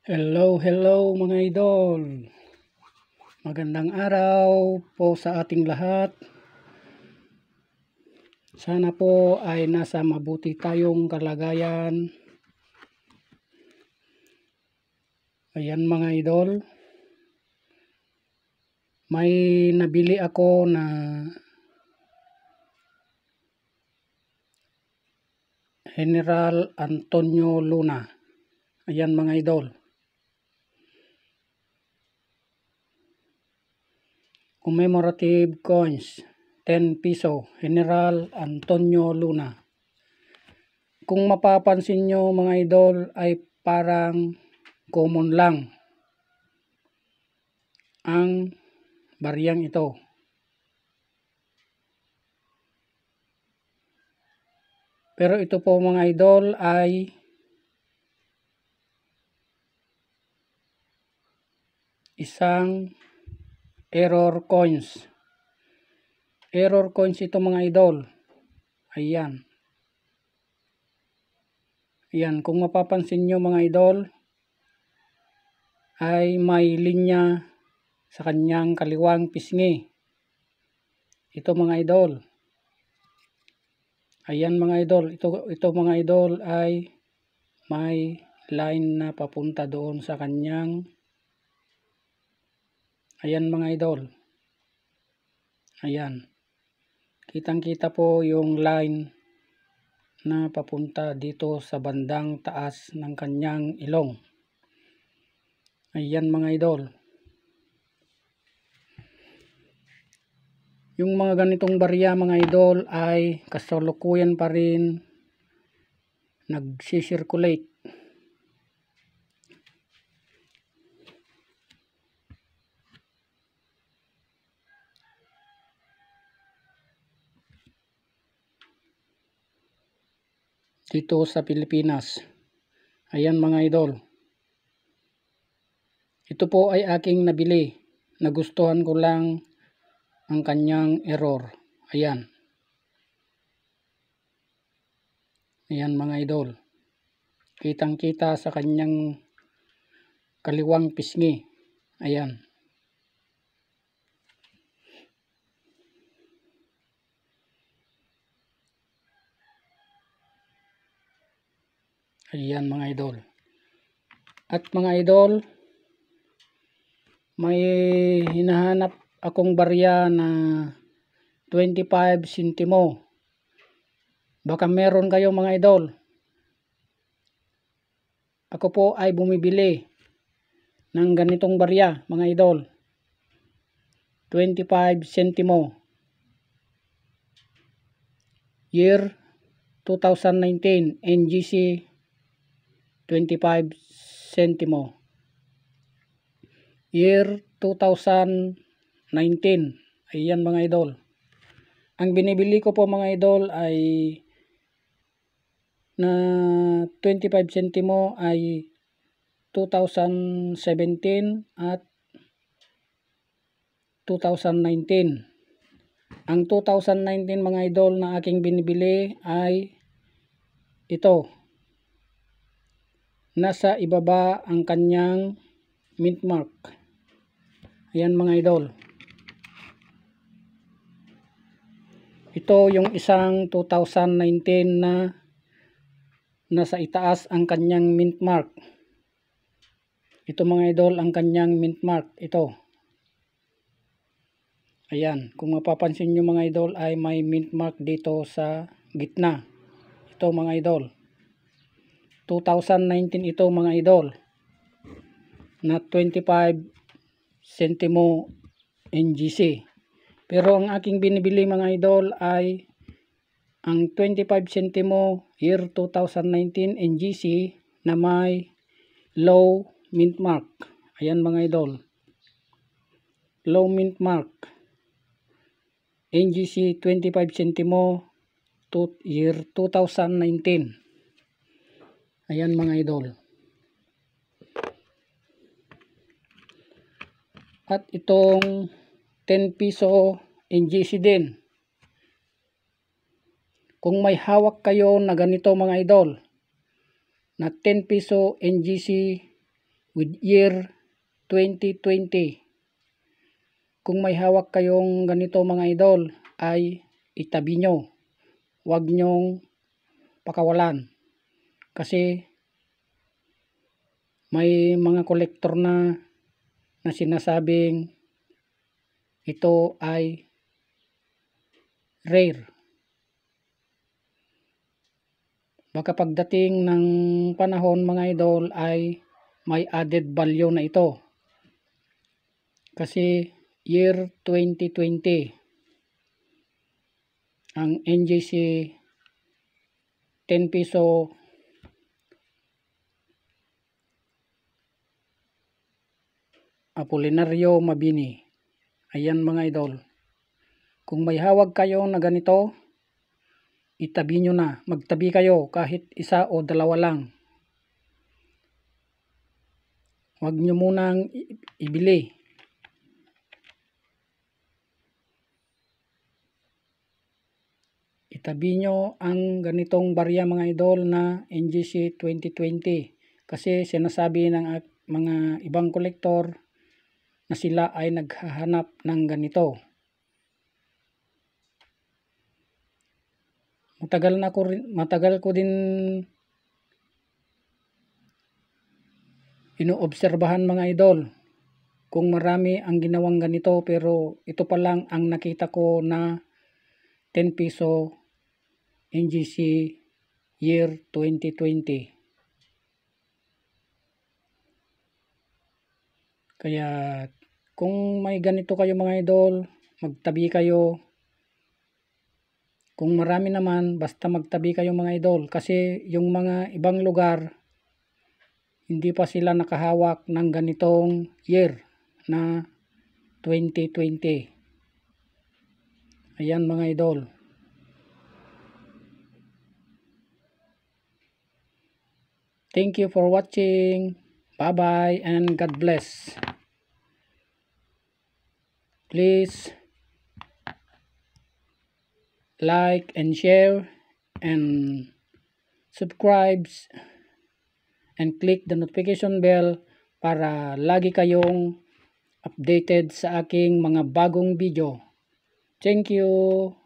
Hello mga idol. Magandang araw po sa ating lahat. Sana po ay nasa mabuti tayong kalagayan. Ayan mga idol. May nabili ako na General Antonio Luna. Ayan mga idol. Commemorative coins, 10 piso, General Antonio Luna. Kung mapapansin nyo mga idol ay parang common lang ang bariyang ito. Pero ito po mga idol ay isang error coins. Error coins ito mga idol. Ayan. Ayan, kung mapapansin nyo mga idol ay may linya sa kanyang kaliwang pisngi. Ito mga idol. Ayan mga idol. Ito mga idol ay may line na papunta doon sa kanyang. Ayan mga idol. Ayan. Kitang-kita po yung line na papunta dito sa bandang taas ng kanyang ilong. Ayan mga idol. Yung mga ganitong barya mga idol ay kasalukuyan pa rin nagsisirculate. Dito sa Pilipinas. Ayan mga idol. Ito po ay aking nabili. Nagustuhan ko lang ang kanyang error. Ayan. Ayan mga idol. Kitang-kita sa kanyang kaliwang pisngi. Ayan. Ayan mga idol. At mga idol, may hinahanap akong barya na 25 sentimo. Baka meron kayo mga idol. Ako po ay bumibili ng ganitong barya mga idol. 25 sentimo. Year 2019 NGC 25 sentimo. Year 2019. Ayan mga idol. Ang binibili ko po mga idol ay na 25 sentimo ay 2017 at 2019. Ang 2019 mga idol na aking binibili ay ito. Nasa ibaba ang kanyang mint mark. Ayan mga idol. Ito yung isang 2019 na nasa itaas ang kanyang mint mark. Ito mga idol ang kanyang mint mark. Ito. Ayan. Kung mapapansin nyo mga idol ay may mint mark dito sa gitna. Ito mga idol. 2019 ito mga idol. Na 25 sentimo NGC. Pero ang aking binibili mga idol ay ang 25 sentimo year 2019 NGC na may low mint mark. Ayan mga idol. Low mint mark. NGC 25 sentimo year 2019. Ayan mga idol. At itong 10 piso NGC din. Kung may hawak kayo na ganito mga idol, na 10 piso NGC with year 2020. Kung may hawak kayong ganito mga idol ay itabi nyo. Huwag nyong pakawalan. Kasi may mga kolektor na sinasabing ito ay rare. Baka pagdating ng panahon mga idol ay may added value na ito. Kasi year 2020 ang NGC 10 piso Apolinario Mabini. Ayan mga idol. Kung may hawag kayo na ganito, itabi nyo na. Magtabi kayo kahit isa o dalawa lang. Huwag nyo munang ibili. Itabi nyo ang ganitong barya mga idol na NGC 2020. Kasi sinasabi ng mga ibang kolektor na sila ay naghahanap ng ganito. Matagal ko din inoobserbahan mga idol kung marami ang ginawang ganito, pero ito pa lang ang nakita ko na 10 piso NGC year 2020. Kaya kung may ganito kayo mga idol, magtabi kayo. Kung marami naman, basta magtabi kayo mga idol. Kasi yung mga ibang lugar, hindi pa sila nakahawak ng ganitong year na 2020. Ayan mga idol. Thank you for watching. Bye-bye and God bless. Please like and share and subscribe and click the notification bell para lagi kayong updated sa aking mga bagong video. Thank you.